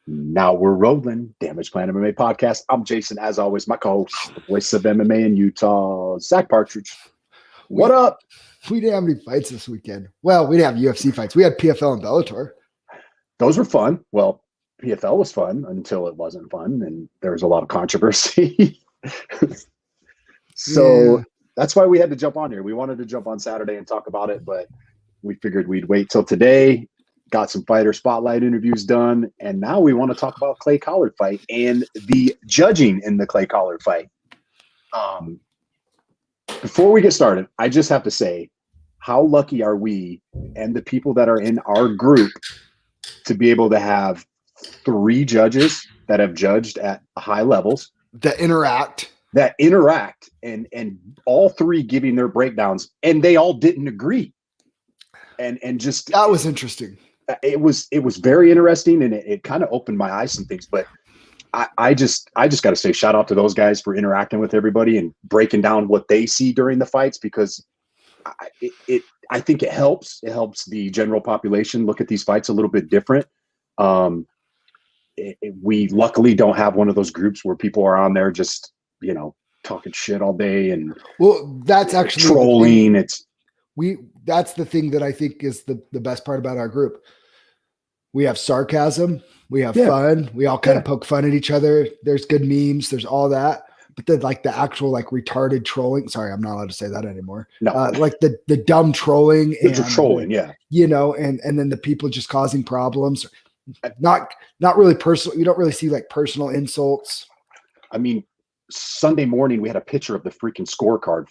Now we're rolling. Damage Plan MMA podcast. I'm Jason, as always, my co-host, the voice of MMA in Utah, Zack Partridge. What up? We didn't have any fights this weekend. Well, we didn't have UFC fights. We had PFL and Bellator. Those were fun. Well, PFL was fun until it wasn't fun, and there was a lot of controversy. That's why we had to jump on here. We wanted to jump on Saturday and talk about it, but we figured we'd wait till today. Got some fighter spotlight interviews done, and now we want to talk about Clay Collard fight and the judging in the Clay Collard fight. Before we get started, I just have to say, how lucky are we and the people that are in our group to be able to have 3 judges that have judged at high levels that interact and all 3 giving their breakdowns, and they all didn't agree. And just that was interesting. It was very interesting, and it kind of opened my eyes some things. But I just got to say, shout out to those guys for interacting with everybody and breaking down what they see during the fights, because I think it helps. It helps the general population look at these fights a little bit different. We luckily don't have one of those groups where people are on there just talking shit all day and that's actually trolling. That's the thing that I think is the best part about our group. We have sarcasm, we have fun, we all kind of poke fun at each other. There's good memes, there's all that. But then like the actual like retarded trolling, sorry, I'm not allowed to say that anymore. No. Like the dumb trolling and trolling, and then the people just causing problems. Not really personal. You don't really see like personal insults. I mean, Sunday morning we had a picture of the freaking scorecard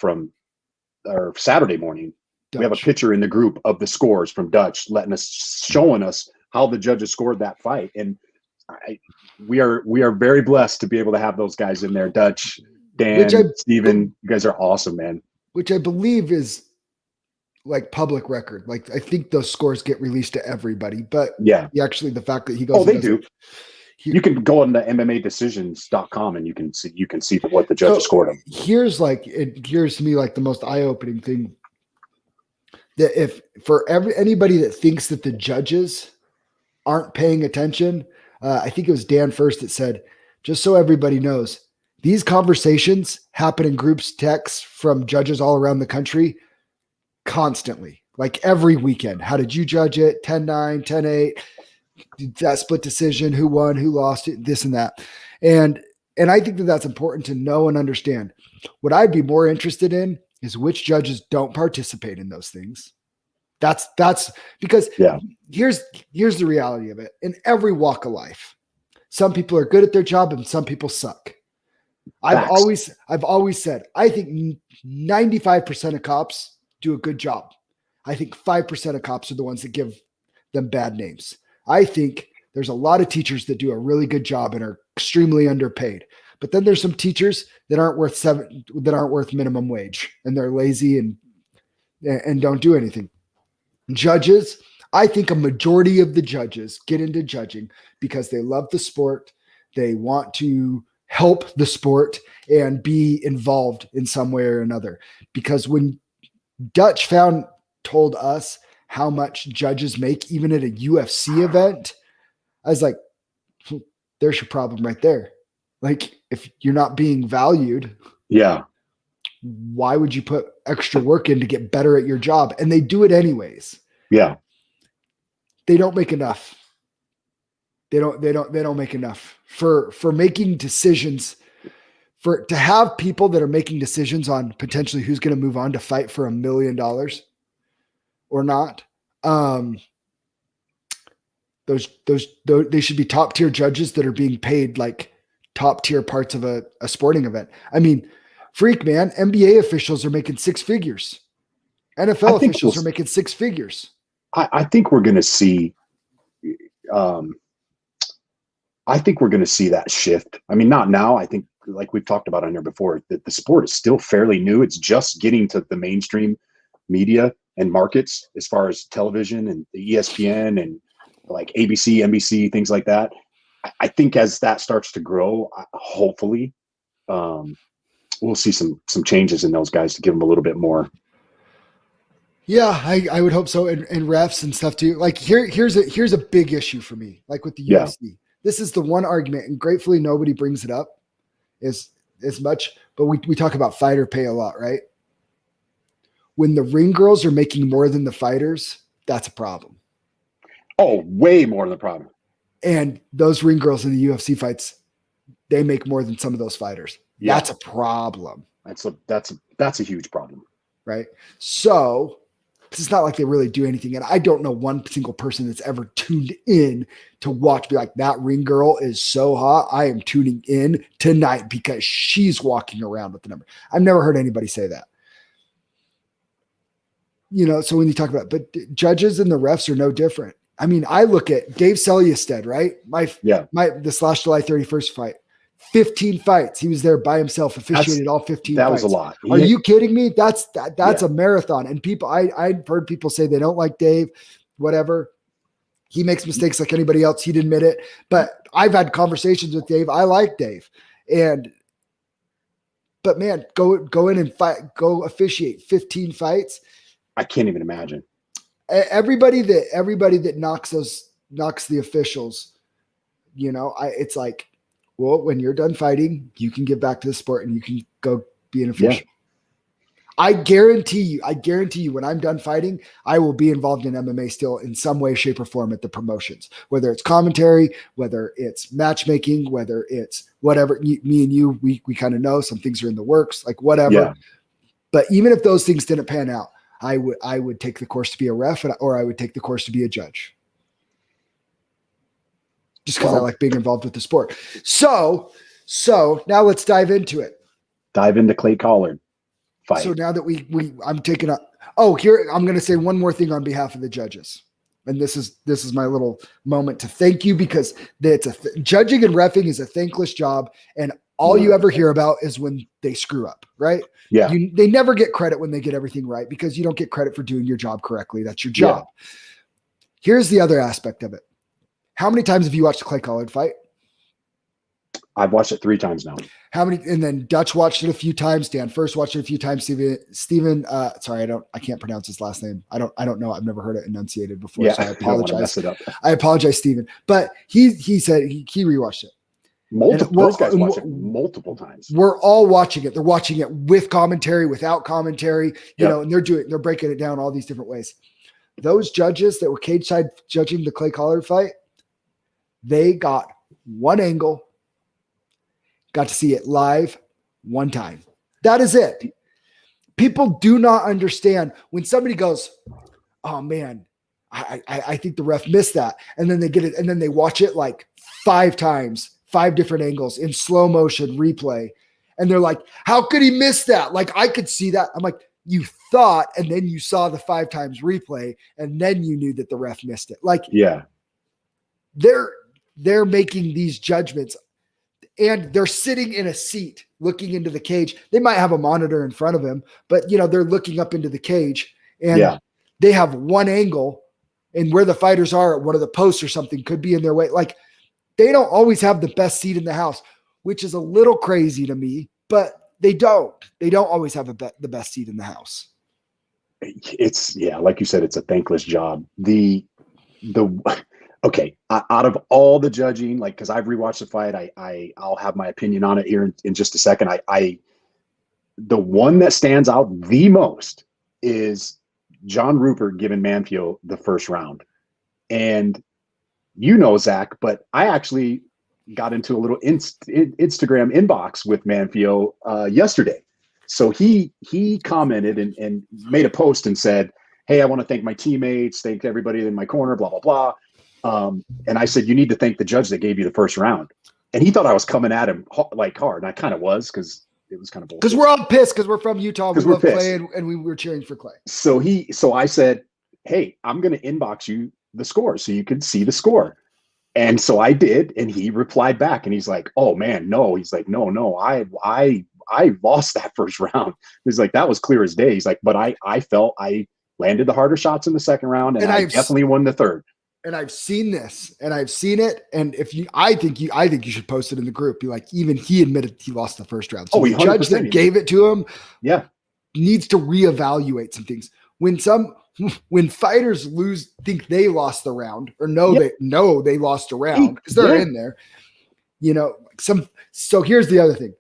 or Saturday morning. Dutch. We have a picture in the group of the scores from Dutch, showing us how the judges scored that fight, and we are very blessed to be able to have those guys in there. Dutch, Dan, Steven, you guys are awesome, man. Which I believe is like public record. Like I think those scores get released to everybody, but actually the fact that he goes, they do. You can go on the MMAdecisions.com and you can see what the judges scored them. Here's to me like the most eye-opening thing. That if for anybody that thinks that the judges aren't paying attention, I think it was Dan first that said, just so everybody knows, these conversations happen in groups texts from judges all around the country constantly, like every weekend. How did you judge it? 10-9, 10-8, that split decision, who won, who lost it, this and that. And I think that that's important to know and understand. What I'd be more interested in is which judges don't participate in those things. That's because here's the reality of it. In every walk of life, some people are good at their job and some people suck. I've always said, I think 95% of cops do a good job. I think 5% of cops are the ones that give them bad names. I think there's a lot of teachers that do a really good job and are extremely underpaid. But then there's some teachers that aren't worth minimum wage, and they're lazy and don't do anything. Judges, I think a majority of the judges get into judging because they love the sport. They want to help the sport and be involved in some way or another. Because when Dutch told us how much judges make even at a UFC event, I was like, there's your problem right there. Like, if you're not being valued, why would you put extra work in to get better at your job? And they do it anyways. Yeah. They don't make enough. They don't make enough for making decisions, to have people that are making decisions on potentially who's going to move on to fight for $1 million or not. Those they should be top tier judges that are being paid like top tier parts of a sporting event. I mean, freak, man, NBA officials are making 6 figures. NFL officials are making 6 figures. I think we're going to see, that shift. I mean, not now. I think, like we've talked about on here before, that the sport is still fairly new. It's just getting to the mainstream media and markets as far as television and the ESPN and like ABC, NBC, things like that. I think as that starts to grow, hopefully, we'll see some changes in those guys to give them a little bit more. Yeah, I would hope so. And refs and stuff too. Like here's a big issue for me, like with the UFC. this is the one argument, and gratefully nobody brings it up as much, but we talk about fighter pay a lot, right? When the ring girls are making more than the fighters, that's a problem. Oh, way more than the problem. And those ring girls in the UFC fights, they make more than some of those fighters. Yeah. That's a problem. That's a huge problem. Right. So it's not like they really do anything. And I don't know one single person that's ever tuned in to watch, be like, that ring girl is so hot. I am tuning in tonight because she's walking around with the number. I've never heard anybody say that. You know, so when you talk about, but judges and the refs are no different. I mean, I look at Dave Selyusted, right? This last July 31st fight, 15 fights. He was there by himself, officiated all 15 that fights. Was a lot. Are you kidding me? That's a marathon. And people, I've heard people say they don't like Dave, whatever. He makes mistakes like anybody else. He'd admit it. But I've had conversations with Dave. I like Dave. But man, go in and fight, go officiate 15 fights. I can't even imagine. Everybody that knocks the officials, you know, it's like, well, when you're done fighting, you can get back to the sport and you can go be an official. Yeah. I guarantee you, when I'm done fighting, I will be involved in MMA still in some way, shape, or form at the promotions, whether it's commentary, whether it's matchmaking, whether it's whatever. Me and you, we kind of know some things are in the works, like whatever. Yeah. But even if those things didn't pan out, I would take the course to be a ref, or I would take the course to be a judge. Just because I like being involved with the sport. So now let's dive into it. Dive into Clay Collard fight. So now that I'm taking up. Oh, here I'm going to say one more thing on behalf of the judges, and this is my little moment to thank you, because judging and reffing is a thankless job, and all you ever hear about is when they screw up, right? Yeah. They never get credit when they get everything right, because you don't get credit for doing your job correctly. That's your job. Yeah. Here's the other aspect of it. How many times have you watched the Clay Collard fight? I've watched it 3 times now. How many? And then Dutch watched it a few times. Dan first watched it a few times. Steven, sorry, I can't pronounce his last name. I don't know. I've never heard it enunciated before. Yeah, so I apologize. Mess it up. I apologize, Steven. But he said he rewatched it. Those guys watch it multiple times. We're all watching it. They're watching it with commentary, without commentary, you know, and they're breaking it down all these different ways. Those judges that were cage side judging the Clay Collard fight, they got one angle, got to see it live one time. That is it. People do not understand when somebody goes, oh man, I think the ref missed that. And then they get it, and then they watch it like 5 times. 5 different angles in slow motion replay. And they're like, how could he miss that? Like, I could see that. I'm like, you thought, and then you saw the 5 times replay, and then you knew that the ref missed it. Like, yeah, they're making these judgments, and they're sitting in a seat looking into the cage. They might have a monitor in front of him, but you know, they're looking up into the cage, and they have one angle, and where the fighters are at one of the posts or something could be in their way. Like, they don't always have the best seat in the house, which is a little crazy to me, but they don't always have the best seat in the house. It's like you said, it's a thankless job. Okay. Out of all the judging, like, cause I've rewatched the fight, I'll have my opinion on it here in just a second. The one that stands out the most is John Rupert giving Manfield the first round. And you know, Zack, but I actually got into a little Instagram inbox with Manfio yesterday. So he commented and made a post and said, hey, I want to thank my teammates, thank everybody in my corner, blah, blah, blah. And I said, you need to thank the judge that gave you the first round. And he thought I was coming at him like hard. And I kind of was, because it was kind of bullshit. Because we're all pissed, because we're from Utah. We love Clay, and we were cheering for Clay. So I said, hey, I'm going to inbox you the score so you can see the score. And so I did, and he replied back, and he's like, oh man, no. He's like, no, I lost that first round. He's like, that was clear as day. He's like, but I felt I landed the harder shots in the second round, and I definitely won the third. And I've seen this, and I've seen it. And I think you should post it in the group. Be like, even he admitted he lost the first round. So the judge that gave it to him, needs to reevaluate some things. when fighters think they lost the round or they lost a round because they're in there, so here's the other thing.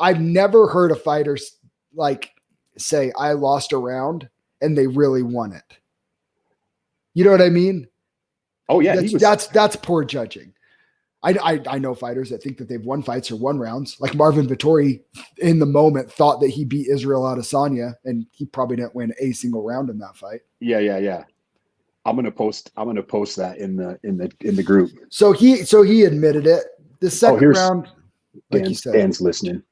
I've never heard a fighter like say I lost a round and they really won it. You know what I mean? Oh yeah. That's poor judging. I know fighters that think that they've won fights or won rounds. Like Marvin Vettori in the moment thought that he beat Israel Adesanya and he probably didn't win a single round in that fight. Yeah. I'm gonna post that in the group. So he admitted it. The second round, like you said, Dan's listening.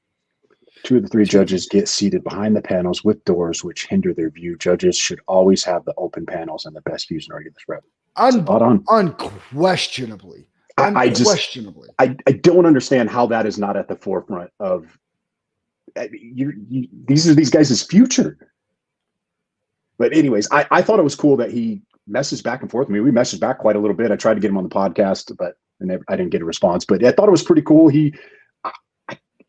2 of the 3 judges get seated behind the panels with doors which hinder their view. Judges should always have the open panels and the best views in order to get this rep. Unquestionably. I don't understand how that is not at the forefront of these are these guys' future. But anyways, I thought it was cool that he messaged back and forth with me. We messaged back quite a little bit. I tried to get him on the podcast, but I didn't get a response. But I thought it was pretty cool.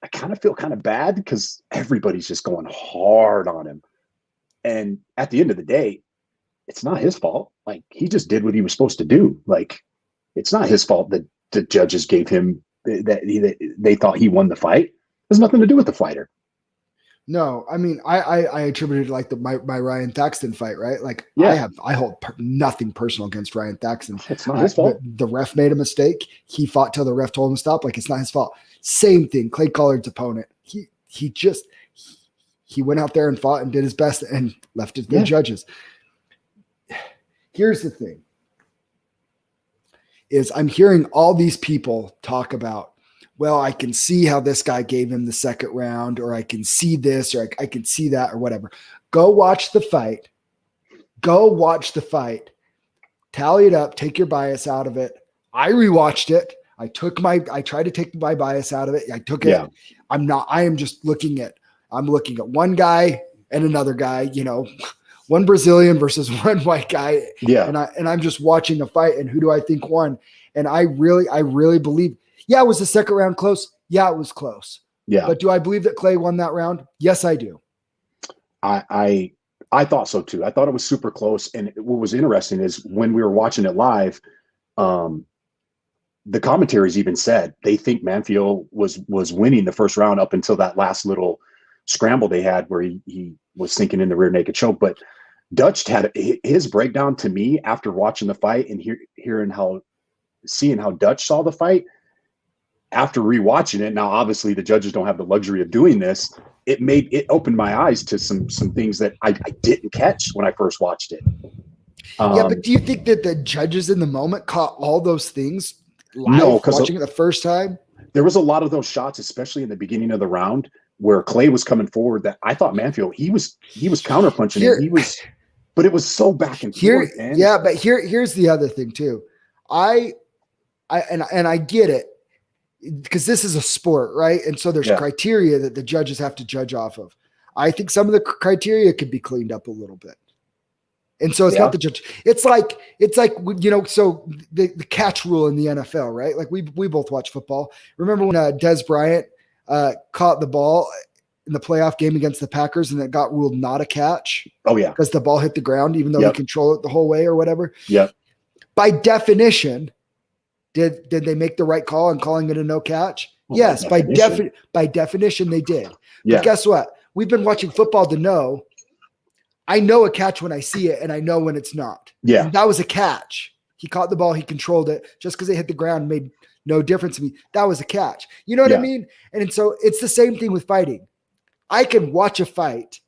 I kind of feel kind of bad because everybody's just going hard on him. And at the end of the day, it's not his fault. Like, he just did what he was supposed to do. Like, it's not his fault that the judges gave him that they thought he won the fight. It has nothing to do with the fighter. No, I mean, I attributed like my Ryan Thaxton fight, right? Like, yeah. I hold nothing personal against Ryan Thaxton. It's not his fault. The ref made a mistake. He fought till the ref told him to stop. Like, it's not his fault. Same thing. Clay Collard's opponent. He went out there and fought and did his best and left it to the judges. Here's the thing: is I'm hearing all these people talk about, well, I can see how this guy gave him the second round, or I can see this, or I can see that, or whatever. Go watch the fight. Tally it up. Take your bias out of it. I rewatched it. I tried to take my bias out of it. I took it. I'm looking at one guy and another guy, one Brazilian versus one white guy. Yeah. And I'm just watching a fight, and who do I think won? And I really believe, it was the second round close. Yeah, it was close. Yeah. But do I believe that Clay won that round? Yes, I do. I thought so too. I thought it was super close. And what was interesting is when we were watching it live, the commentaries even said they think Manfield was winning the first round up until that last little scramble they had where he was sinking in the rear naked choke. But Dutch had his breakdown to me after watching the fight and seeing how Dutch saw the fight after rewatching it. Now, obviously the judges don't have the luxury of doing this. It opened my eyes to some things that I didn't catch when I first watched it. But do you think that the judges in the moment caught all those things live watching it the first time? There was a lot of those shots, especially in the beginning of the round, where Clay was coming forward that I thought Manfield, he was counterpunching it. But it was so back and forth. Man. Yeah, but here's the other thing too. I get it, because this is a sport, right? And so there's criteria that the judges have to judge off of. I think some of the criteria could be cleaned up a little bit. And so it's not the judge. It's like, so the catch rule in the NFL, right? Like we both watch football. Remember when Dez Bryant caught the ball in the playoff game against the Packers and it got ruled not a catch? Oh yeah. Because the ball hit the ground, even though he controlled it the whole way or whatever. Yeah. By definition, did they make the right call in calling it a no catch? Well, yes. By definition, they did. Yeah. But guess what? We've been watching football to know. I know a catch when I see it, and I know when it's not. Yeah. And that was a catch. He caught the ball. He controlled it. Just because it hit the ground made no difference to me. That was a catch. You know what I mean? And so it's the same thing with fighting. I can watch a fight.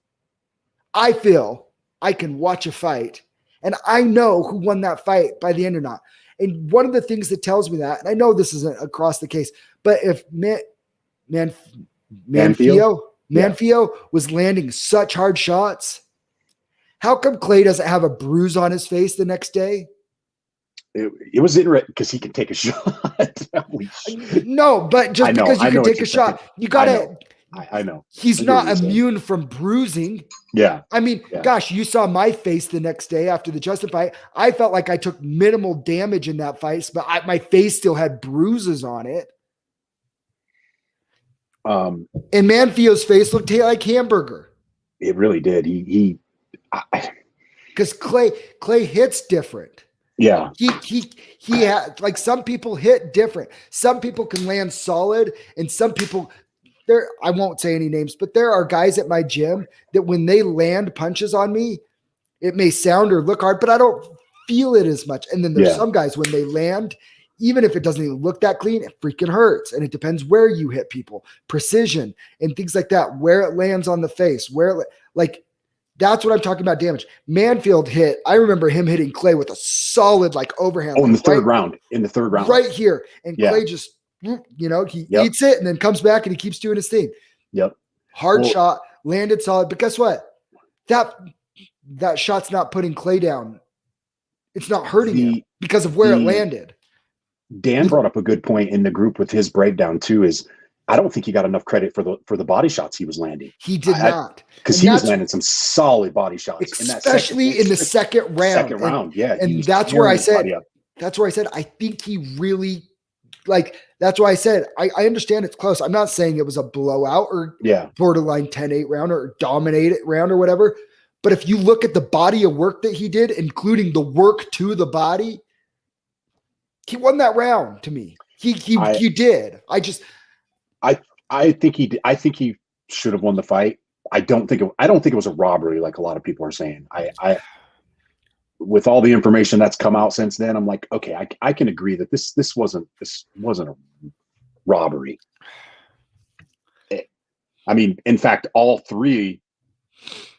I feel I can watch a fight, and I know who won that fight by the end or not. And one of the things that tells me that, and I know this isn't across the case, but if Manfield was landing such hard shots, how come Clay doesn't have a bruise on his face the next day? It was interesting because he can take a shot. No, but just because you can take a shot, you got to. I know. He's not immune from bruising. Yeah. I mean, gosh, you saw my face the next day after the Justin fight. I felt like I took minimal damage in that fight, but my face still had bruises on it. And Manfield's face looked like hamburger. It really did. because Clay hits different. Yeah. He had, like, some people hit different. Some people can land solid, and some people there. I won't say any names, but there are guys at my gym that when they land punches on me, it may sound or look hard, but I don't feel it as much. And then there's some guys when they land, even if it doesn't even look that clean, it freaking hurts. And it depends where you hit people, precision and things like that, where it lands on the face, like that's what I'm talking about. Damage. Manfield hit. I remember him hitting Clay with a solid like overhand. Oh, in the third round. Right here. And Clay just, he eats it and then comes back and he keeps doing his thing. Yep. Hard shot, landed solid. But guess what? That shot's not putting Clay down. It's not hurting him because of where it landed. Dan brought up a good point in the group with his breakdown too, is I don't think he got enough credit for the body shots he was landing. He did not. Because he was landing some solid body shots. Especially in the second round. And that's where I said, I think he really, like, that's why I said, I understand it's close. I'm not saying it was a blowout or borderline 10-8 round or dominated round or whatever. But if you look at the body of work that he did, including the work to the body, he won that round to me. He did. I think he did. I think he should have won the fight. I don't think it was a robbery like a lot of people are saying. I with all the information that's come out since then, I'm like, okay, I can agree that this wasn't a robbery. I mean, in fact, all three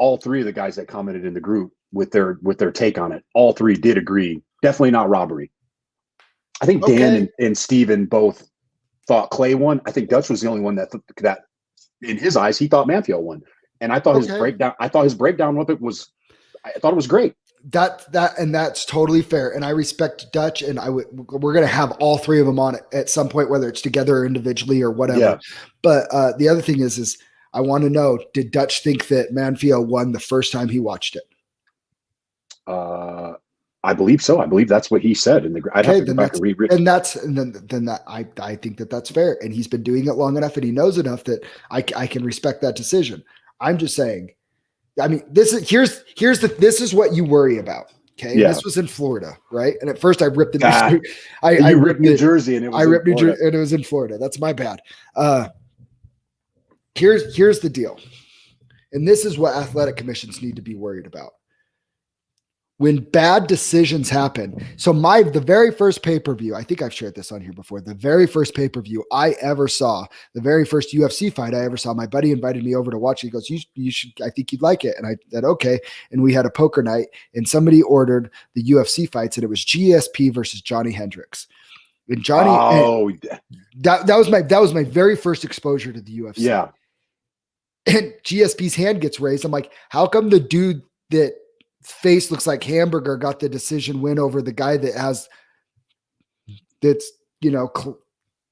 of the guys that commented in the group with their take on it, all three did agree. Definitely not robbery. I think Dan and Steven both thought Clay won. I think Dutch was the only one that in his eyes, he thought Manfield won. And I thought his breakdown with it was, I thought it was great. That's totally fair. And I respect Dutch, and we're going to have all three of them on it at some point, whether it's together or individually or whatever. Yeah. But the other thing is I want to know, did Dutch think that Manfield won the first time he watched it? I believe so. I believe that's what he said. I'd have to go back and read it. I think that's fair. And he's been doing it long enough and he knows enough that I can respect that decision. I'm just saying, I mean, this is what you worry about. Okay. Yeah. This was in Florida, right? And at first I ripped the I ripped New Jersey and it was in Florida. That's my bad. Here's the deal. And this is what athletic commissions need to be worried about. When bad decisions happen. So the very first pay-per-view, I think I've shared this on here before. The very first pay-per-view I ever saw, the very first UFC fight I ever saw, my buddy invited me over to watch it. He goes, you should, I think you'd like it. And I said, okay. And we had a poker night and somebody ordered the UFC fights and it was GSP versus Johnny Hendricks. And Johnny, that was my very first exposure to the UFC. Yeah. And GSP's hand gets raised. I'm like, how come the dude that face looks like hamburger got the decision win over the guy that's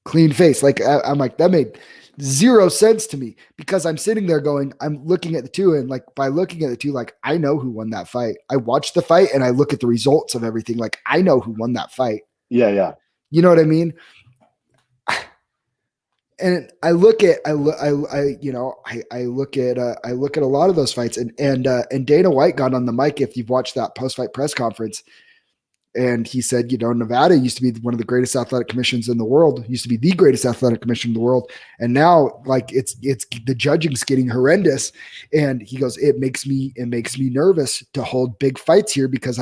clean face? Like, I'm like, that made zero sense to me, because I'm sitting there going, I'm looking at the two, and like, by looking at the two, like, I know who won that fight. I watched the fight and I look at the results of everything. Like, I know who won that fight. Yeah. You know what I mean? And I look at a lot of those fights, and Dana White got on the mic, if you've watched that post-fight press conference, and he said, Nevada used to be one of the greatest athletic commissions in the world, used to be the greatest athletic commission in the world. And now, like, it's the judging's getting horrendous. And he goes, it makes me nervous to hold big fights here, because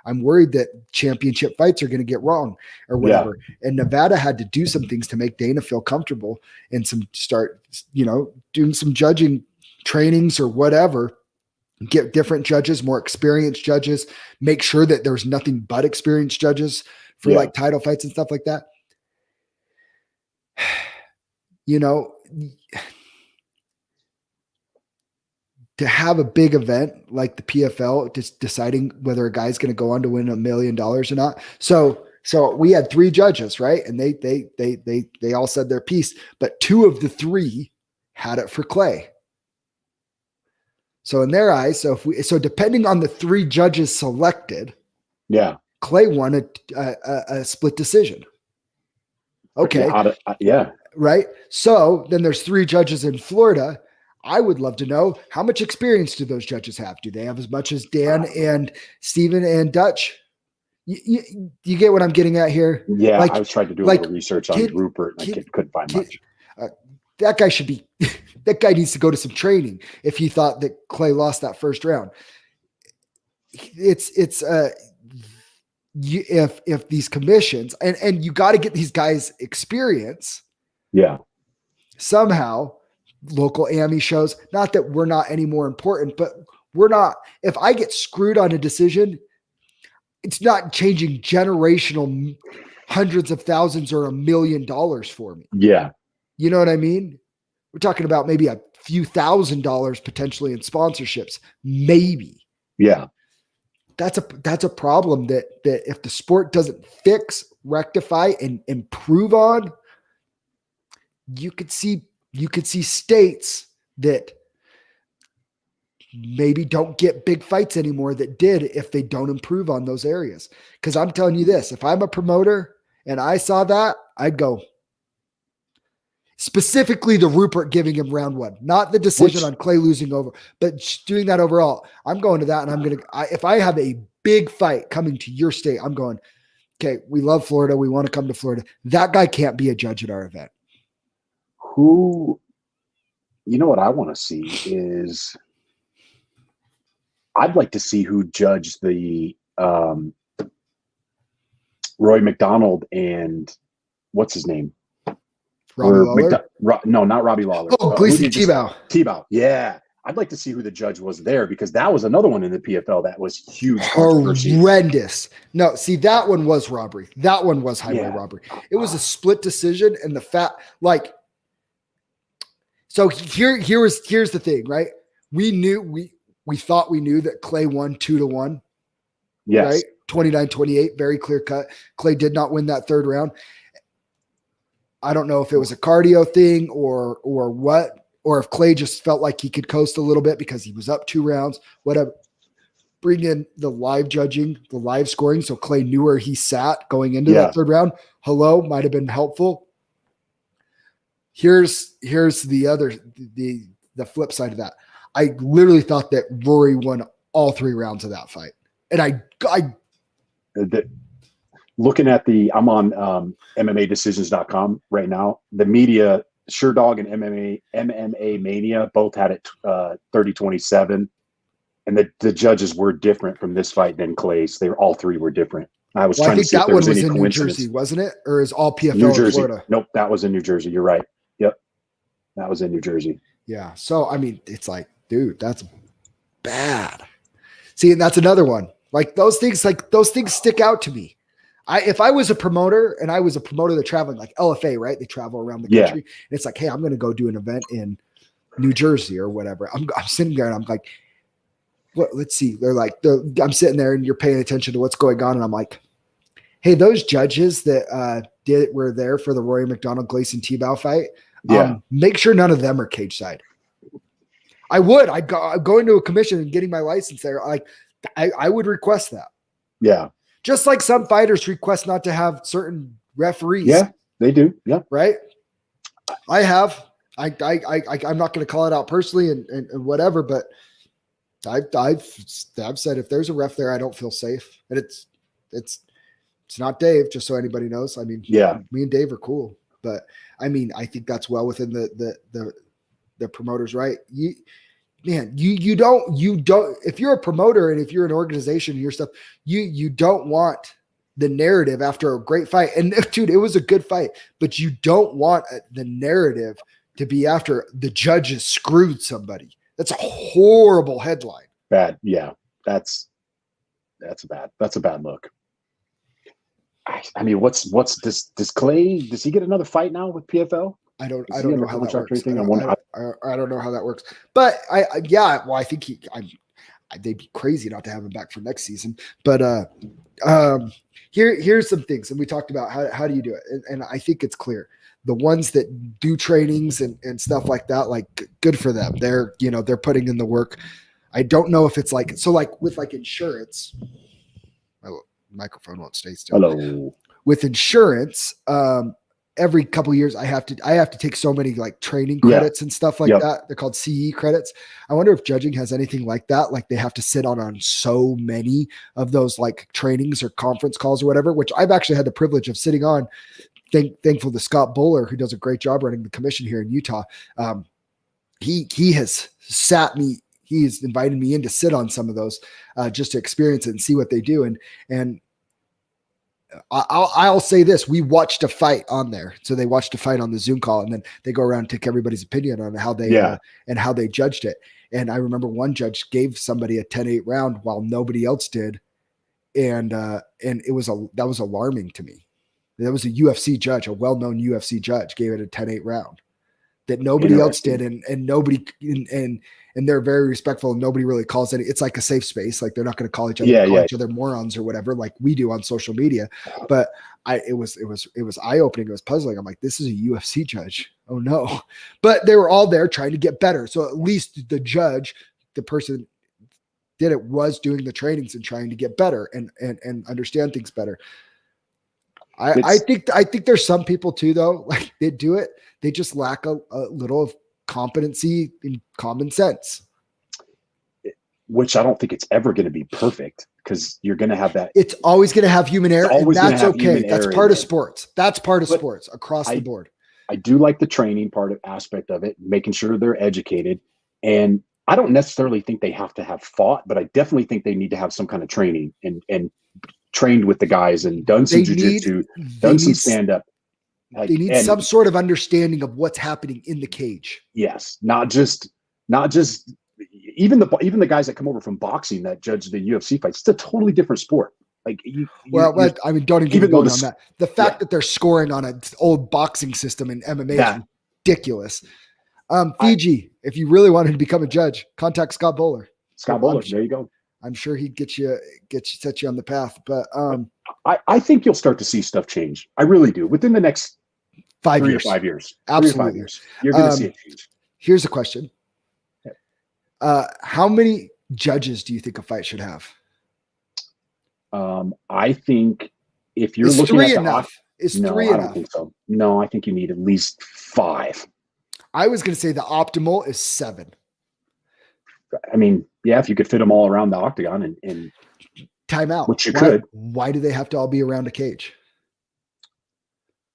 I'm worried that championship fights are going to get wrong or whatever. Yeah. And Nevada had to do some things to make Dana feel comfortable, and start doing some judging trainings or whatever, get different judges, more experienced judges, make sure that there's nothing but experienced judges for like title fights and stuff like that. To have a big event like the PFL, just deciding whether a guy's going to go on to win $1 million or not. So we had 3 judges, right? And they all said their piece, but 2 of the 3 had it for Clay. So in their eyes, so depending on the 3 judges selected, Clay won a split decision. Okay. Yeah. Right. So then there's 3 judges in Florida. I would love to know, how much experience do those judges have? Do they have as much as Dan and Steven and Dutch? You get what I'm getting at here? Yeah, Like, I was trying to do a like little research on Rupert, and I couldn't find much. That guy should be. That guy needs to go to some training if he thought that Clay lost that first round. If these commissions and you got to get these guys experience. Yeah. Somehow, local AMI shows, not that we're not any more important, but we're not. If I get screwed on a decision, it's not changing generational hundreds of thousands or $1 million for me. Yeah. You know what I mean? We're talking about maybe a few $1,000s potentially in sponsorships. Maybe. Yeah. That's a problem that if the sport doesn't fix, rectify, and improve on, you could see states that maybe don't get big fights anymore that did if they don't improve on those areas. Because I'm telling you this, if I'm a promoter and I saw that, I'd go. Specifically the Rupert giving him round one, not the decision on Clay losing over, but doing that overall. I'm going to that, and if I have a big fight coming to your state, I'm going, okay, we love Florida. We want to come to Florida. That guy can't be a judge at our event. You know what I want to see is, I'd like to see who judged the Roy McDonald and what's his name? Robbie Lawler? No, not Robbie Lawler. Oh, Gleason Tebow. Tebow. Yeah. I'd like to see who the judge was there, because that was another one in the PFL that was huge. Horrendous. No, see, that one was robbery. That one was highway robbery. It was a split decision, and the so here's the thing, right? We thought we knew that Clay won 2-1. Yes. Right? 29-28, very clear cut. Clay did not win that third round. I don't know if it was a cardio thing or what, or if Clay just felt like he could coast a little bit because he was up 2 rounds, whatever. Bring in the live judging, the live scoring, so Clay knew where he sat going into that third round. Hello, might have been helpful. Here's the flip side of that. I literally thought that Rory won all 3 rounds of that fight. And I looking at I'm on MMAdecisions.com right now. The media, SureDog and MMA Mania both had it 30-27. And the judges were different from this fight than Clay's. All 3 were different. I was trying to see if there was any coincidence. New Jersey, wasn't it? Or is all PFL New Jersey. in Florida? Nope, that was in New Jersey. You're right. Yep. That was in New Jersey. Yeah. So, I mean, it's like, dude, that's bad. See, and that's another one. Like those things stick out to me. If I was a promoter and I was a promoter that's traveling, like LFA, right? They travel around the country. And it's like, hey, I'm going to go do an event in New Jersey or whatever. I'm sitting there and I'm like, what? Let's see. They're like, I'm sitting there and you're paying attention to what's going on. And I'm like, hey, those judges that were there for the Rory McDonald Gleason Tebow fight, make sure none of them are cage side. I'd go into a commission and getting my license there. Like, I would request that. Yeah. Just like some fighters request not to have certain referees. Yeah, they do. Yeah. Right. I have. I'm not going to call it out personally and whatever, but I've said if there's a ref there, I don't feel safe. And it's not Dave, just so anybody knows. I mean, me and Dave are cool, but I mean, I think that's well within the promoter's right. You don't, if you're a promoter and if you're an organization and your stuff, you don't want the narrative after a great fight. And dude, it was a good fight, but you don't want the narrative to be after the judges screwed somebody. That's a horrible headline. Bad. Yeah. That's a bad look. I mean, does Clay, does he get another fight now with PFL? I don't know how that works. I don't know how that works, but I think they'd be crazy not to have him back for next season. But here's some things, and we talked about how do you do it, and I think it's clear. The ones that do trainings and stuff like that, like good for them. They're putting in the work. I don't know if it's like with insurance. My microphone won't stay still. Hello. With insurance, every couple of years I have to take so many like training credits and stuff like that. They're called CE credits. I wonder if judging has anything like that. Like they have to sit on so many of those like trainings or conference calls or whatever, which I've actually had the privilege of sitting on. Thankful to Scott Bowler, who does a great job running the commission here in Utah. He has he's invited me in to sit on some of those just to experience it and see what they do. And I'll say this: we watched a fight on there. So they watched a fight on the Zoom call, and then they go around and take everybody's opinion on how they and how they judged it. And I remember one judge gave somebody a 10-8 round while nobody else did, and it was that was alarming to me. That was a UFC judge, a well-known UFC judge, gave it a 10-8 round that nobody else did, and nobody and they're very respectful, and nobody really calls it. It's like a safe space. Like they're not going to call each other each other morons or whatever, like we do on social media. But it was eye-opening. It was puzzling. I'm like, this is a UFC judge. Oh no. But they were all there trying to get better. So at least the judge, the person did it, was doing the trainings and trying to get better and understand things better. I think there's some people too, though, like they do it. They just lack a little of competency and common sense. Which I don't think it's ever going to be perfect, because you're going to have that. It's always going to have human error, and that's okay. That's part of sports. That's part of sports across the board. I do like the training aspect of it, making sure they're educated. And I don't necessarily think they have to have fought, but I definitely think they need to have some kind of training and trained with the guys and done some jiu-jitsu, done some stand-up. They need some sort of understanding of what's happening in the cage. Yes. Not just even the guys that come over from boxing that judge the UFC fights. It's a totally different sport. Like, I mean, don't even go on that. The fact that they're scoring on an old boxing system in MMA is ridiculous. Fiji, if you really wanted to become a judge, contact Scott Bowler. There you go. I'm sure he'd set you on the path. But I think you'll start to see stuff change. I really do. Within the next 5 years. 3 to 5 years. Absolutely. 3 to 5 years. You're going to see it change. Here's a question. How many judges do you think a fight should have? I think if you're looking at three enough? I don't think so. No, I think you need at least 5. I was going to say the optimal is 7. I mean, yeah, if you could fit them all around the octagon and time out, which you could. Why do they have to all be around a cage?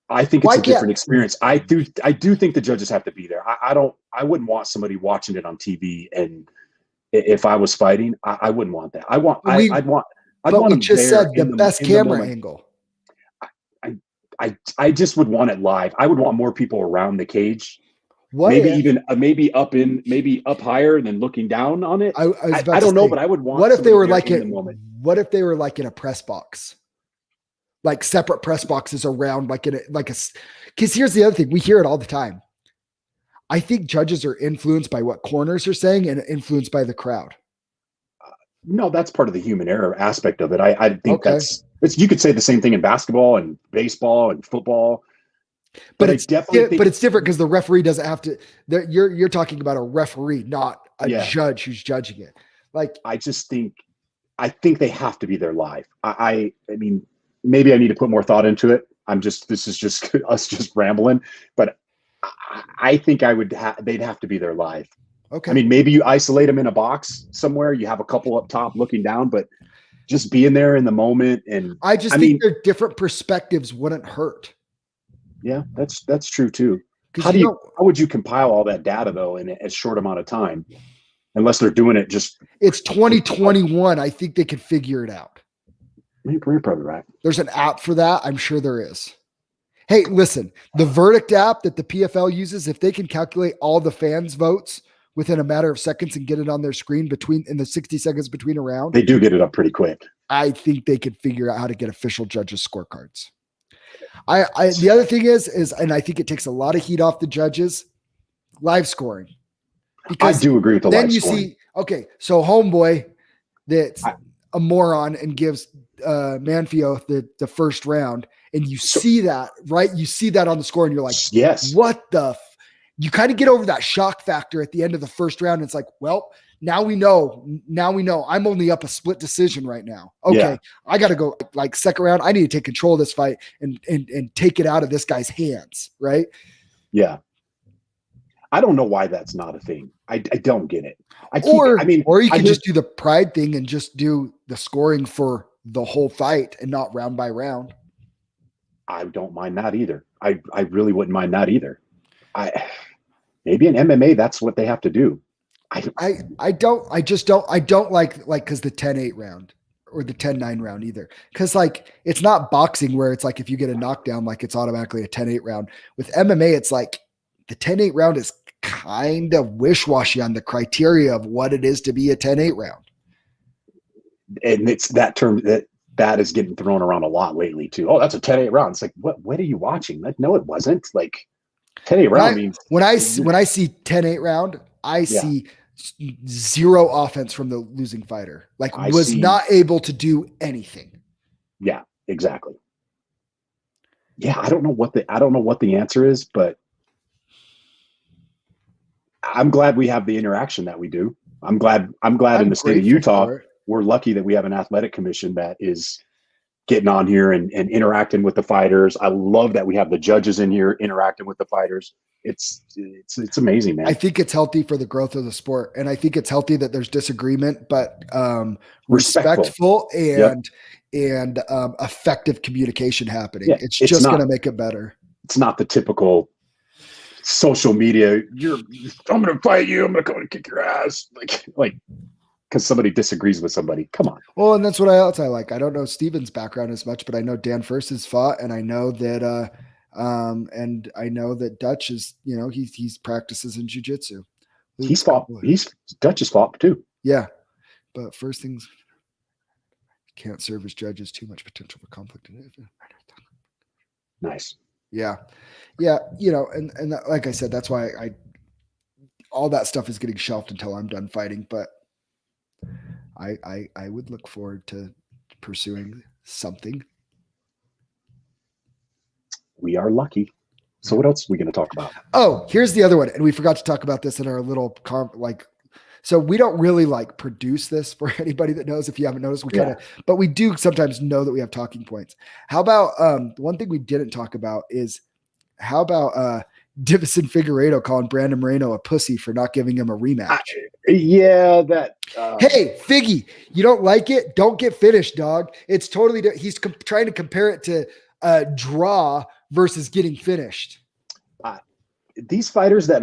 I think it's a different experience. I do think the judges have to be there. I wouldn't want somebody watching it on TV, and if I was fighting, I wouldn't want that. I'd want we just said the best camera angle. I just would want it live. I would want more people around the cage. Maybe up higher than looking down on it. I don't know, but I would want. What if they were like it? What if they were like in a press box, like separate press boxes around, because here's the other thing, we hear it all the time. I think judges are influenced by what corners are saying and influenced by the crowd. No, that's part of the human error aspect of it. I think that's you could say the same thing in basketball and baseball and football. But it's different because the referee doesn't have to. You're talking about a referee, not a judge who's judging it. Like, I think they have to be there live. I mean, maybe I need to put more thought into it. This is just us just rambling, but I think they'd have to be there live. Okay. I mean, maybe you isolate them in a box somewhere. You have a couple up top looking down, but just being there in the moment. And I think their different perspectives wouldn't hurt. Yeah, that's true too. How would you compile all that data though in a short amount of time? Unless they're doing it it's 2021. I think they could figure it out. You're probably right. There's an app for that. I'm sure there is. Hey, listen, the verdict app that the PFL uses, if they can calculate all the fans' votes within a matter of seconds and get it on their screen in the 60 seconds between a round, they do get it up pretty quick. I think they could figure out how to get official judges' scorecards. The other thing is, and I think it takes a lot of heat off the judges, live scoring. Because I do agree with the live scoring. Then you see, okay, so homeboy that's a moron and gives Manfio the first round, and you see that, right? You see that on the score, and you're like, yes, what the? You kind of get over that shock factor at the end of the first round. And it's like, well, Now we know. I'm only up a split decision right now. Okay. Yeah. I got to go like second round. I need to take control of this fight and take it out of this guy's hands. Right. Yeah. I don't know why that's not a thing. I don't get it. Or you can just do the pride thing and just do the scoring for the whole fight and not round by round. I don't mind that either. I really wouldn't mind that either. Maybe in MMA, that's what they have to do. I don't like because the 10-8 round or the 10-9 round either. Cause like, it's not boxing where it's like, if you get a knockdown, like it's automatically a 10-8 round. With MMA, it's like the 10-8 round is kind of wish-washy on the criteria of what it is to be a 10-8 round. And it's that term that is getting thrown around a lot lately too. Oh, that's a 10-8 round. It's like, what are you watching? Like, no, it wasn't. Like 10-8 round means when I see 10-8 round, I see zero offense from the losing fighter. Like not able to do anything. Yeah, exactly. Yeah, I don't know what the answer is, but I'm glad we have the interaction that we do. I'm glad in the state of Utah, we're lucky that we have an athletic commission that is getting on here and interacting with the fighters. I love that we have the judges in here interacting with the fighters. It's amazing, man. I think it's healthy for the growth of the sport. And I think it's healthy that there's disagreement, but respectful and effective communication happening. Yeah, it's just going to make it better. It's not the typical social media. I'm going to fight you. I'm going to go and kick your ass. Like, because somebody disagrees with somebody. Come on. Well, and that's what else I like. I don't know Steven's background as much, but I know Dan First has fought, and I know that Dutch is, he's practices in jiu-jitsu. He's fought. Dutch has fought too. Yeah, but first things can't serve as judges. Too much potential for conflict. Nice. Yeah. And like I said, that's why all that stuff is getting shelved until I'm done fighting. But I would look forward to pursuing something. We are lucky. So what else are we going to talk about? Oh, here's the other one. And we forgot to talk about this in our little so we don't really produce this for anybody that knows. If you haven't noticed, but we do sometimes know that we have talking points. How about one thing we didn't talk about is how about Divison Figueiredo calling Brandon Moreno a pussy for not giving him a rematch? Hey, Figgy, you don't like it? Don't get finished, dog. It's totally he's trying to compare it to draw versus getting finished. These fighters that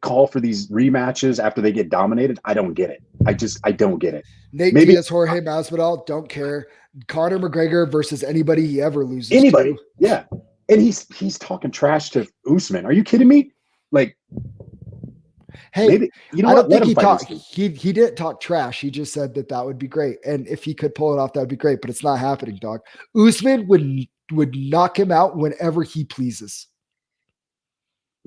call for these rematches after they get dominated, I don't get it. I don't get it. Nate Diaz, Jorge Masvidal, don't care. Conor McGregor versus anybody he ever loses to. Yeah. And he's talking trash to Usman. Are you kidding me? Like, hey, maybe, I don't think he talked. He didn't talk trash. He just said that would be great, and if he could pull it off, that would be great. But it's not happening, dog. Usman would knock him out whenever he pleases.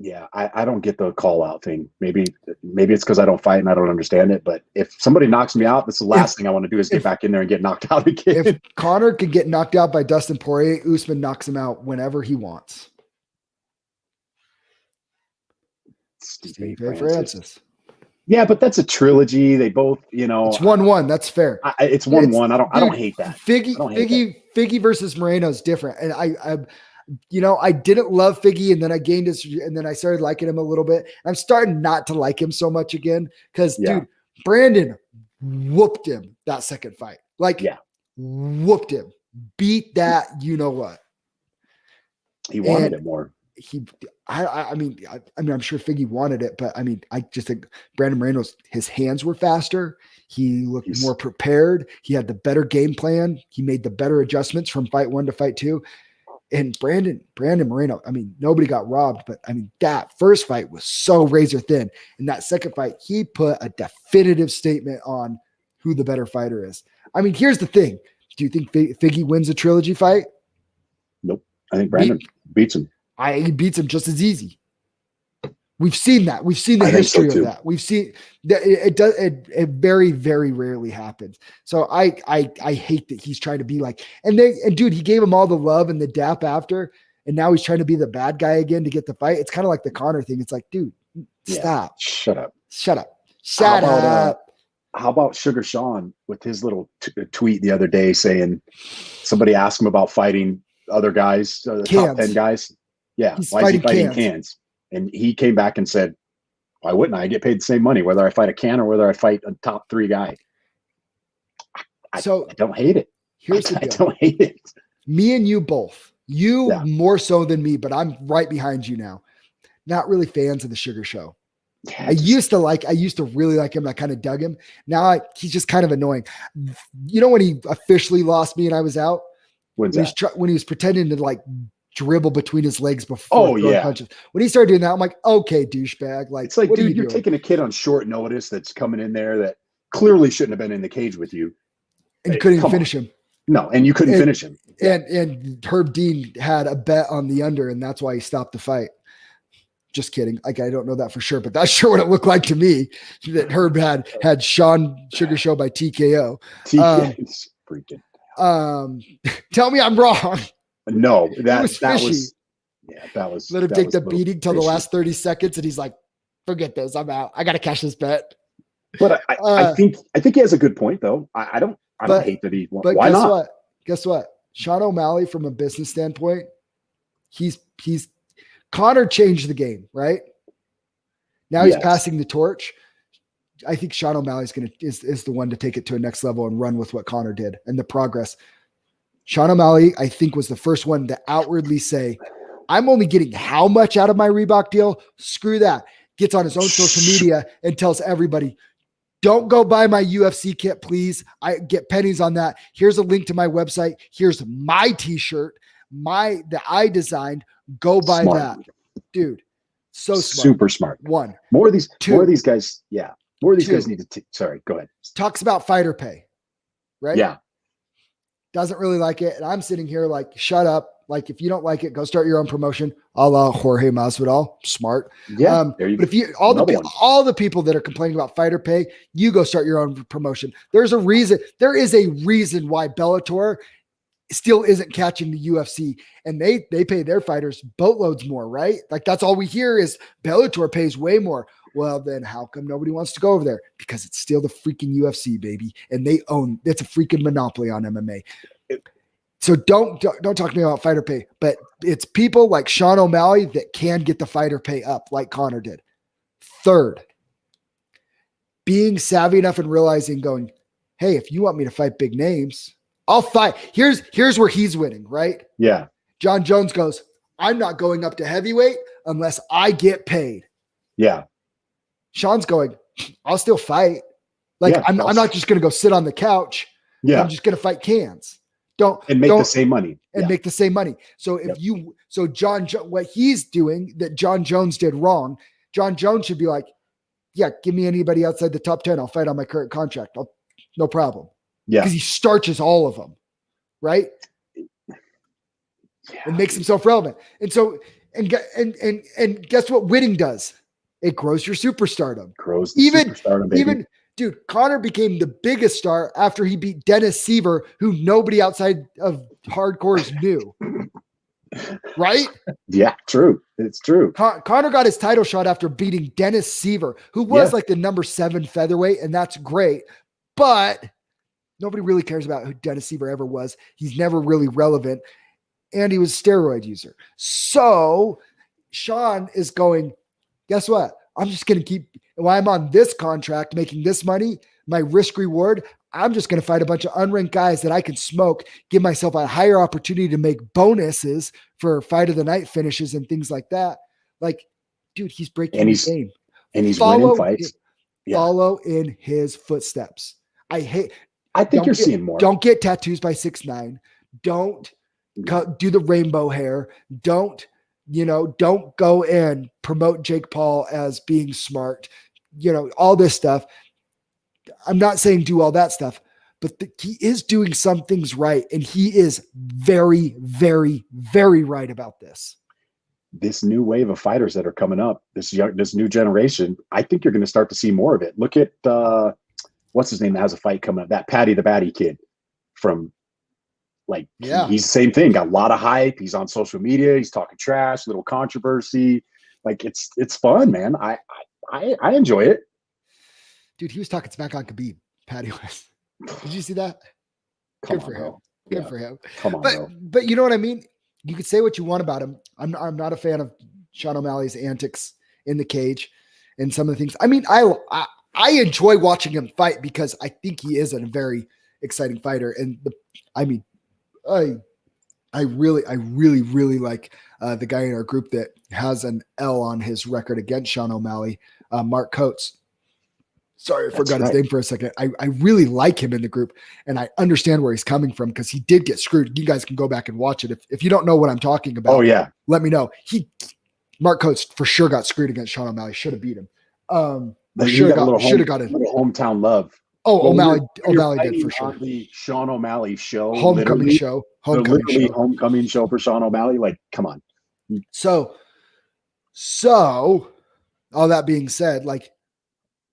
Yeah, I don't get the call out thing. Maybe it's because I don't fight and I don't understand it. But if somebody knocks me out, that's the last thing I want to do is get back in there and get knocked out again. If Conor could get knocked out by Dustin Poirier, Usman knocks him out whenever he wants. Steve Francis. Yeah, but that's a trilogy. They both, it's 1-1. That's fair. It's 1-1. I don't hate that. Figgy versus Moreno is different, and I didn't love Figgy, and then I gained and then I started liking him a little bit. I'm starting not to like him so much again because, dude, Brandon whooped him that second fight. Whooped him, beat that. You know what? He wanted it more. I'm sure Figgy wanted it, but I just think Brandon Moreno's his hands were faster. He looked more prepared. He had the better game plan. He made the better adjustments from fight 1 to fight 2. And Brandon Moreno, nobody got robbed, but that first fight was so razor thin. In that second fight, he put a definitive statement on who the better fighter is. Here's the thing. Do you think Figgy wins a trilogy fight? Nope. I think Brandon beats him. He beats him just as easy. We've seen that. We've seen the history of that. We've seen that it very, very rarely happens. So I hate that he's trying to be like, and dude, he gave him all the love and the dap after, and now he's trying to be the bad guy again to get the fight. It's kind of like the Conor thing. It's like, dude, stop. Shut up. Shut up. How about Sugar Sean with his little tweet the other day saying somebody asked him about fighting other guys, the top 10 guys. Yeah. He's why is he fighting cans. cans? And he came back and said, why wouldn't I get paid the same money, whether I fight a can or whether I fight a top 3 guy? I don't hate it. Here's the deal. I don't hate it. Me and you both. You more so than me, but I'm right behind you now. Not really fans of the Sugar Show. Yeah, I used to really like him. I kind of dug him. Now he's just kind of annoying. You know when he officially lost me and I was out? When he was pretending to like dribble between his legs before throwing punches. When he started doing that, I'm like, okay, douchebag. Like, it's like, dude, you're taking a kid on short notice that's coming in there that clearly shouldn't have been in the cage with you. And you couldn't even finish him. No, and you couldn't finish him. And Herb Dean had a bet on the under, and that's why he stopped the fight. Just kidding. Like, I don't know that for sure, but that's sure what it looked like to me that Herb had Sean Sugar Show by TKO. TKO's freaking. Tell me I'm wrong. No, that was let him take the beating till the last 30 seconds, and he's like, forget this, I'm out. I gotta cash this bet. But I think he has a good point though. I don't hate that he but why not? Guess what? Sean O'Malley, from a business standpoint, he's Conor changed the game, right? Now he's passing the torch. I think Sean O'Malley is the one to take it to a next level and run with what Conor did and the progress. Sean O'Malley, I think, was the first one to outwardly say, I'm only getting how much out of my Reebok deal? Screw that. Gets on his own social media and tells everybody, don't go buy my UFC kit, please. I get pennies on that. Here's a link to my website. Here's my t-shirt, that I designed. Go buy that. Dude, so smart. Super smart. One. More of these guys. Yeah. More of these guys need to sorry, go ahead. Talks about fighter pay, right? Yeah. Doesn't really like it. And I'm sitting here like, shut up. Like, if you don't like it, go start your own promotion. A la Jorge Masvidal. Smart. Yeah. But if you, all the people that are complaining about fighter pay, you go start your own promotion. There is a reason why Bellator still isn't catching the UFC, and they pay their fighters boatloads more, right? Like, that's all we hear is Bellator pays way more. Well, then how come nobody wants to go over there? Because it's still the freaking UFC, baby. And it's a freaking monopoly on MMA. So don't talk to me about fighter pay, but it's people like Sean O'Malley that can get the fighter pay up like Conor did. Third, being savvy enough and realizing going, hey, if you want me to fight big names, I'll fight. Here's where he's winning, right? Yeah. John Jones goes, I'm not going up to heavyweight unless I get paid. Yeah. Sean's going, I'll still fight. Like, I'm not just going to go sit on the couch. Yeah. I'm just going to fight cans. Make the same money. Make the same money. So what he's doing that John Jones did wrong, John Jones should be like, yeah, give me anybody outside the top 10. I'll fight on my current contract. No problem. Yeah. Because he starches all of them. Right. Yeah. And makes himself relevant. And so, and guess what winning does? It grows your superstardom. Even dude, Conor became the biggest star after he beat Dennis Seaver, who nobody outside of hardcores knew. Right? Yeah, true. It's true. Conor got his title shot after beating Dennis Seaver, who was like the number 7 featherweight, and that's great. But nobody really cares about who Dennis Seaver ever was. He's never really relevant, and he was a steroid user. So Sean is going, guess what? I'm just going to keep, while I'm on this contract making this money, my risk reward, I'm just going to fight a bunch of unranked guys that I can smoke, give myself a higher opportunity to make bonuses for fight of the night finishes and things like that. Like, dude, he's breaking the game. And he's winning fights. Follow in his footsteps. I think you're seeing more. Don't get tattoos by 6ix9ine. Don't do the rainbow hair. Don't go and promote Jake Paul as being smart, all this stuff. I'm not saying do all that stuff, but he is doing some things right. And he is very, very, very right about this. This new wave of fighters that are coming up, this new generation, I think you're going to start to see more of it. Look at, what's his name that has a fight coming up? That Patty the Batty kid from, he's the same thing. Got a lot of hype. He's on social media. He's talking trash, little controversy. Like, it's fun, man. I enjoy it. Dude, he was talking smack on Khabib. Patty was. Did you see that? Come Good on, for him. bro. Good Yeah. for him. Come on, bro. But you know what I mean? You could say what you want about him. I'm not a fan of Sean O'Malley's antics in the cage and some of the things. I mean, I enjoy watching him fight because I think he is a very exciting fighter. And I really like the guy in our group that has an L on his record against Sean O'Malley, Mark Coates. Sorry, I forgot his name for a second. I really like him in the group, and I understand where he's coming from because he did get screwed. You guys can go back and watch it. If you don't know what I'm talking about, Oh yeah, let me know. Mark Coates for sure got screwed against Sean O'Malley. Should have beat him. Should have got it. Little hometown love. Oh, well, O'Malley did for sure. On the Sean O'Malley show, Homecoming show. Homecoming show for Sean O'Malley. Like, come on. So all that being said, like,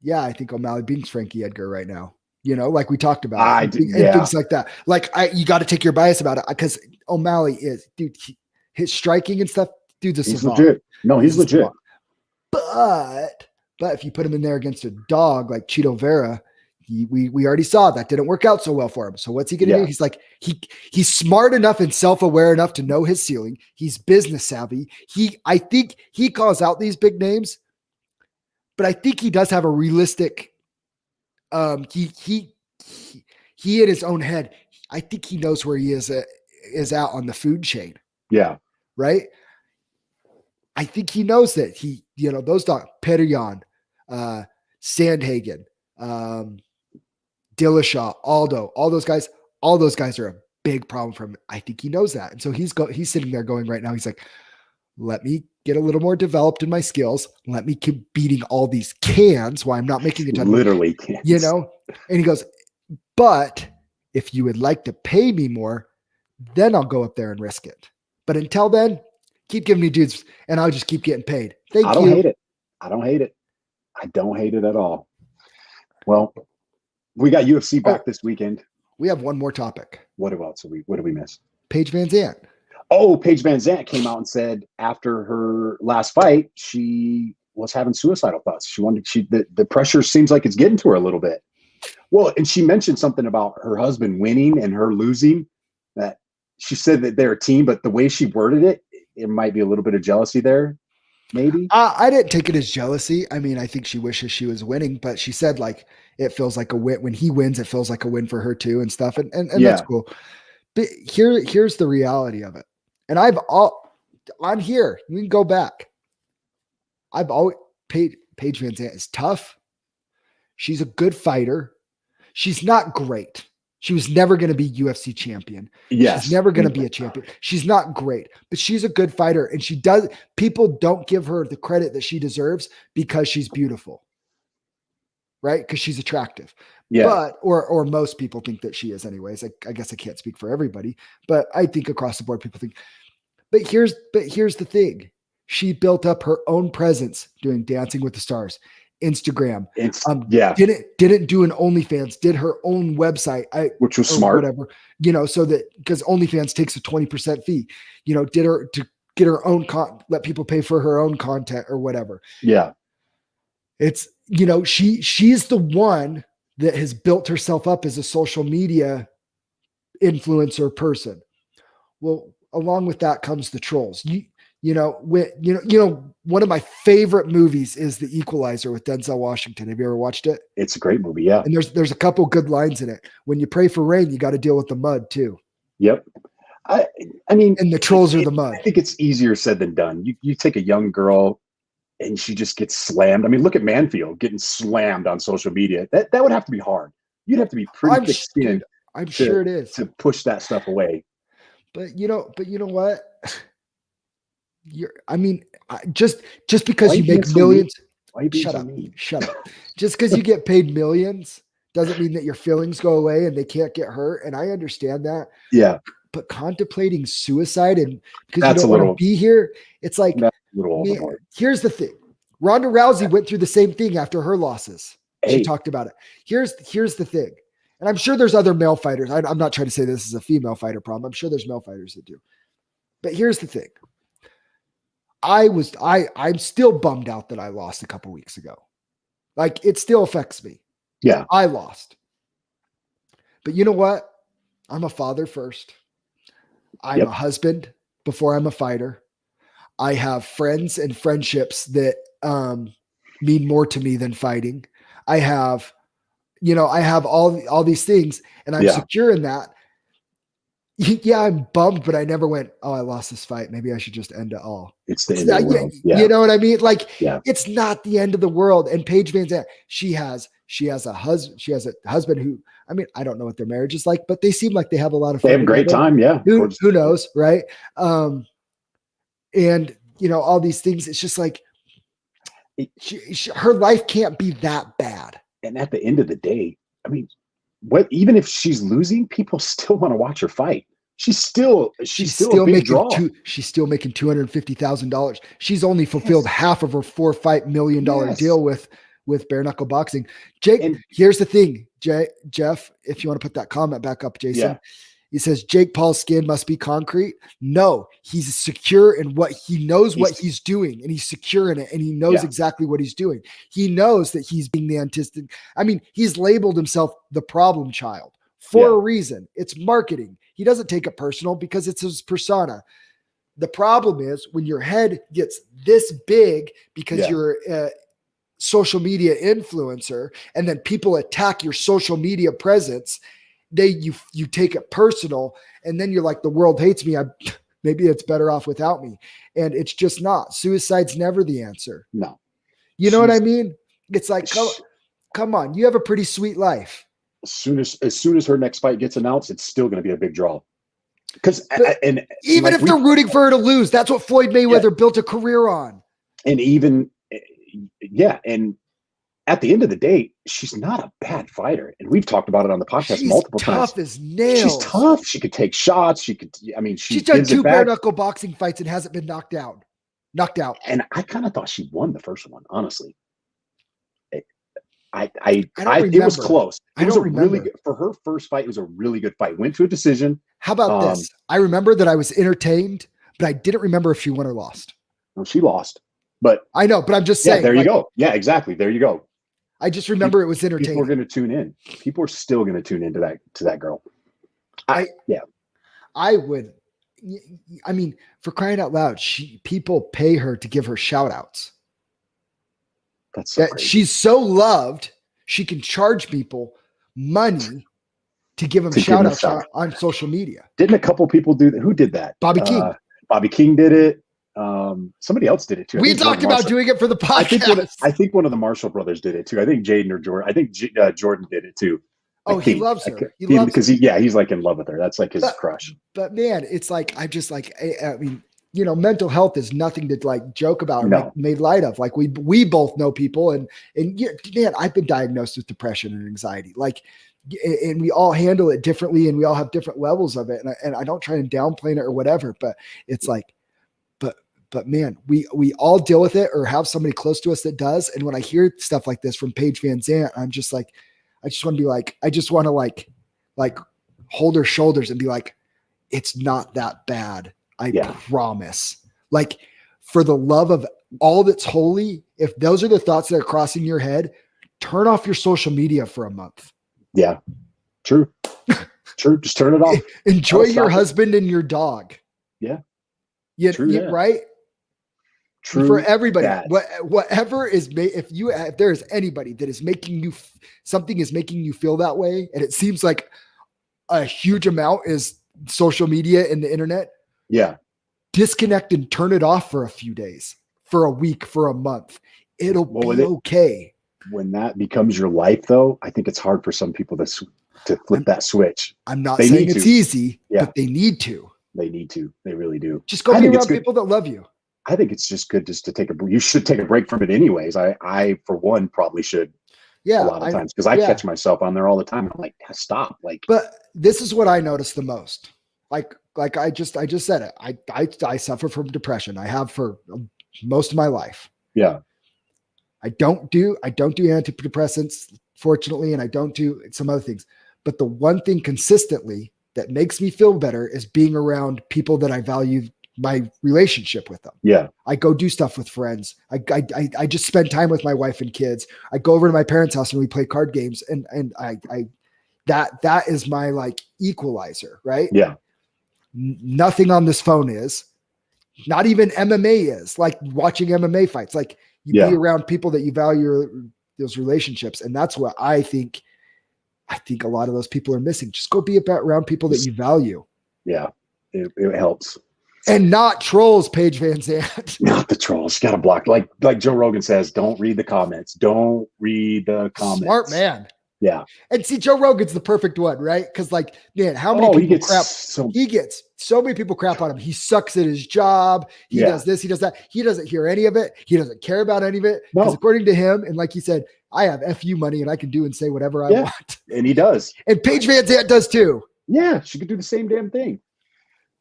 yeah, I think O'Malley beats Frankie Edgar right now. You know, like we talked about things like that. Like you got to take your bias about it because O'Malley is, dude, his striking and stuff, dude's a savant. Legit. No, he's legit. But if you put him in there against a dog like Chito Vera, we already saw that didn't work out so well for him. So what's he going to do? He's like, he's smart enough and self-aware enough to know his ceiling. He's business savvy. I think he calls out these big names, but I think he does have a realistic, he in his own head, I think he knows where he is out on the food chain. Yeah. Right. I think he knows that those dogs, Perion, Sandhagen, Dillashaw, Aldo, all those guys are a big problem for him. I think he knows that. And so he's sitting there going right now. He's like, let me get a little more developed in my skills. Let me keep beating all these cans while I'm not making a ton literally cans. You know? And he goes, but if you would like to pay me more, then I'll go up there and risk it. But until then, keep giving me dudes and I'll just keep getting paid. Thank you. I don't hate it. I don't hate it at all. Well, we got UFC back this weekend. We have one more topic. What did we miss? Paige Vanzant. Oh, Paige Vanzant came out and said after her last fight, she was having suicidal thoughts. The pressure seems like it's getting to her a little bit. Well, and she mentioned something about her husband winning and her losing, that she said that they're a team, but the way she worded it, it might be a little bit of jealousy there. Maybe. I didn't take it as jealousy. I mean, I think she wishes she was winning, but she said like, it feels like a win when he wins. It feels like a win for her too and stuff. And that's cool. But here's the reality of it. And I'm here. You can go back. I've always Paige Vanzant is tough. She's a good fighter. She's not great. She was never going to be UFC champion. Yes. She's never going to be a champion. She's not great, but she's a good fighter. And people don't give her the credit that she deserves because she's beautiful. Right? Because she's attractive. Yeah. But, or most people think that she is anyways. I guess I can't speak for everybody, but I think across the board, people think, but here's the thing. She built up her own presence doing Dancing with the Stars, Instagram. Didn't do an OnlyFans, did her own website, which was smart. Whatever, so that because OnlyFans takes a 20% fee, did her to get her own let people pay for her own content or whatever. Yeah. It's, she's the one that has built herself up as a social media influencer person. Well, along with that comes the trolls. One of my favorite movies is The Equalizer with Denzel Washington. Have you ever watched it? It's a great movie. Yeah. And there's a couple good lines in it. When you pray for rain, you got to deal with the mud too. Yep. I mean, and the trolls are the mud. I think it's easier said than done. You take a young girl and she just gets slammed. I mean, look at Manfield getting slammed on social media. That would have to be hard. You'd have to be pretty thick-skinned. I'm sure it is to push that stuff away. But you know what? Just because you make millions. Shut up. Just because you get paid millions doesn't mean that your feelings go away and they can't get hurt. And I understand that. Yeah. But contemplating suicide and because you don't want to be here, it's like, here's the thing. Ronda Rousey went through the same thing after her losses. She talked about it. Here's the thing. And I'm sure there's other male fighters. I'm not trying to say this is a female fighter problem. I'm sure there's male fighters that do. But here's the thing. I'm still bummed out that I lost a couple weeks ago. Like, it still affects me. Yeah. I lost. But you know what? I'm a father first. I'm a husband before I'm a fighter. I have friends and friendships that mean more to me than fighting. I have, I have all these things, and I'm secure in that. Yeah, I'm bummed, but I never went, oh, I lost this fight. Maybe I should just end it all. It's the end of the world. You know what I mean? Like, it's not the end of the world. And Paige Vanzant, she has a husband who, I mean, I don't know what their marriage is like, but they seem like they have a lot of fun. They have a great time. Yeah. Who knows? Right. And all these things, it's just like, her life can't be that bad. And at the end of the day, I mean, even if she's losing, people still want to watch her fight. She's still a big draw. She's still making $250,000. She's only fulfilled half of her $4-5 million deal with bare knuckle boxing. Jake, here's the thing, Jeff, if you want to put that comment back up, Jason. He says, Jake Paul's skin must be concrete. No, he's secure in what he knows what he's doing, and he's secure in it, and he knows exactly what he's doing. He knows that he's being the antithesis. I mean, he's labeled himself the problem child for a reason. It's marketing. He doesn't take it personal because it's his persona. The problem is when your head gets this big because you're a social media influencer, and then people attack your social media presence, you take it personal, and then you're like, the world hates me. Maybe it's better off without me. And it's just not. Suicide's never the answer. No. You know what I mean? It's like, come on, you have a pretty sweet life. As soon as her next fight gets announced, it's still going to be a big draw. Because even if they're rooting for her to lose, that's what Floyd Mayweather built a career on. And and at the end of the day, she's not a bad fighter. And we've talked about it on the podcast multiple times. She's tough as nails. She's tough. She could take shots. She's done 2 bare knuckle boxing fights and hasn't been knocked out. And I kind of thought she won the first one, honestly. It was close. It was really good for her first fight. It was a really good fight. Went to a decision. How about this? I remember that I was entertained, but I didn't remember if she won or lost. Well, she lost, but I know, but I'm just saying. There you go. Yeah, exactly. There you go. I just remember it was entertaining. People are going to tune in. People are still going to tune into that girl. I would. I mean, for crying out loud, people pay her to give her shout outs. That's so crazy. She's so loved, she can charge people money to give them shout outs on social media. Didn't a couple people do that? Who did that? Bobby King. Bobby King did it. Somebody else did it too. We talked about doing it for the podcast. I think one of the Marshall brothers did it too. I think Jaden or Jordan. I think Jordan did it too. Oh, he loves her. He's like in love with her. That's like his crush. But man, it's like, I just like, I mean, mental health is nothing to like joke about or made light of. Like we both know people and man, I've been diagnosed with depression and anxiety. Like, and we all handle it differently and we all have different levels of it. And I don't try and downplay it or whatever, but it's like, but man, we all deal with it or have somebody close to us that does. And when I hear stuff like this from Paige Vanzant, I'm just like, I just want to like hold her shoulders and be like, it's not that bad. I promise. Like, for the love of all that's holy, if those are the thoughts that are crossing your head, turn off your social media for a month. Yeah, true. Just turn it off. Enjoy your husband and your dog. Yeah. Right. True. For everybody, whatever is if there is anybody that is making you something is making you feel that way, and it seems like a huge amount is social media and the internet. Yeah. Disconnect and turn it off for a few days, for a week, for a month. It'll be okay. When that becomes your life, though, I think it's hard for some people to flip that switch. I'm not saying it's easy, but they need to. They need to. They really do. Just go be around people that love you. I think it's just good just to you should take a break from it anyways. I for one, probably should. Yeah. A lot of times. Because I catch myself on there all the time. I'm like, stop. But this is what I notice the most. Like I just said it. I suffer from depression. I have for most of my life. Yeah. I don't do antidepressants, fortunately, and I don't do some other things. But the one thing consistently that makes me feel better is being around people that I value my relationship with them. Yeah. I go do stuff with friends. I just spend time with my wife and kids. I go over to my parents' house and we play card games. And that is my like equalizer, right? Yeah. Nothing on this phone is. Not even MMA is, like watching MMA fights. Like you be around people that you value those relationships. And that's what I think a lot of those people are missing. Just go be around people that you value. Yeah. It helps. And not trolls, Paige Vanzant. Not the trolls. You got to block. Like Joe Rogan says, don't read the comments. Don't read the comments. Smart man. Yeah. And see, Joe Rogan's the perfect one, right? Because like, man, how many people he gets so many people crap on him. He sucks at his job. He does this, he does that. He doesn't hear any of it. He doesn't care about any of it. Because according to him, and like he said, I have FU money and I can do and say whatever I want. And he does. And Paige Vanzant does too. Yeah, she could do the same damn thing.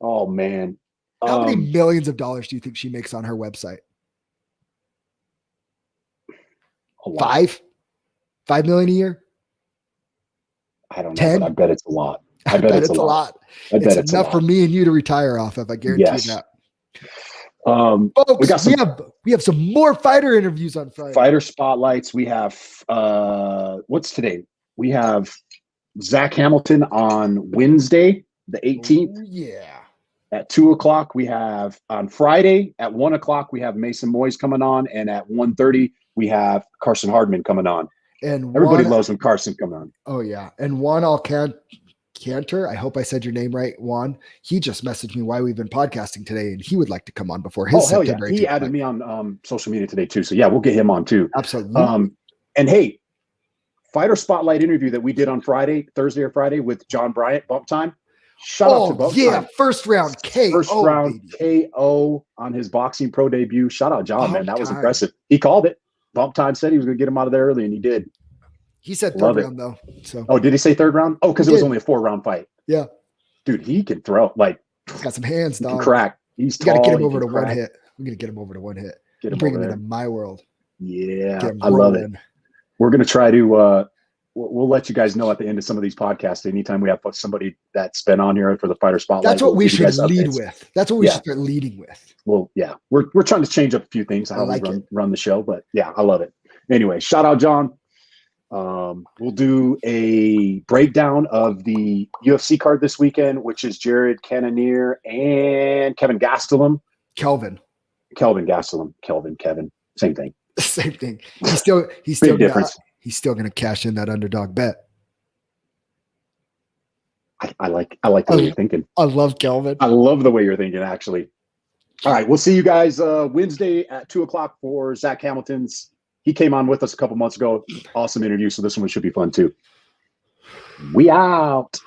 Oh man. How many millions of dollars do you think she makes on her website? A lot. $5 million a year? I don't know. 10? But I bet it's a lot. I bet it's a lot. I bet it's enough for me and you to retire off of. I guarantee you that. Folks, we have some more fighter interviews on Friday. Fighter spotlights. We have what's today? We have Zack Hamilton on Wednesday, the 18th. Yeah. At 2:00, we have on Friday at 1:00, we have Mason Moyes coming on, and at 1:30, we have Carson Hardman coming on. And everybody loves when Carson comes on. Oh yeah, and Juan Cantor, I hope I said your name right, Juan. He just messaged me why we've been podcasting today, and he would like to come on before his September. He added me on social media today too, so yeah, we'll get him on too. Absolutely. And hey, fighter spotlight interview that we did on Thursday or Friday with John Bryant, Bump Time. Shout out to Bump Time. First round KO on his boxing pro debut. Shout out John, man. That was impressive. He called it. Bump Time said he was going to get him out of there early, and he did. He said third round, though. So. Oh, did he say third round? Oh, because it was only a 4-round fight. Yeah. Dude, he can throw. Like, he's got some hands, dog. He can crack. He's tall. Got to get him over to one hit. We're going to get him over to one hit. Bring him into my world. Yeah, I love it. We're going to try to we'll let you guys know at the end of some of these podcasts, anytime we have somebody that's been on here for the fighter spotlight. That's what we should lead with. That's what we should start leading with. Well, yeah, we're trying to change up a few things, how we run the show, but yeah, I love it. Anyway, shout out John. We'll do a breakdown of the UFC card this weekend, which is Jared Cannonier and Kevin Gastelum. Kelvin Gastelum. Kevin. Same thing. Same thing. He's still big difference. He's still going to cash in that underdog bet. I like the way you're thinking. I love Kelvin. I love the way you're thinking, actually. All right, we'll see you guys Wednesday at 2:00 for Zack Hamilton's. He came on with us a couple months ago. Awesome interview, so this one should be fun too. We out.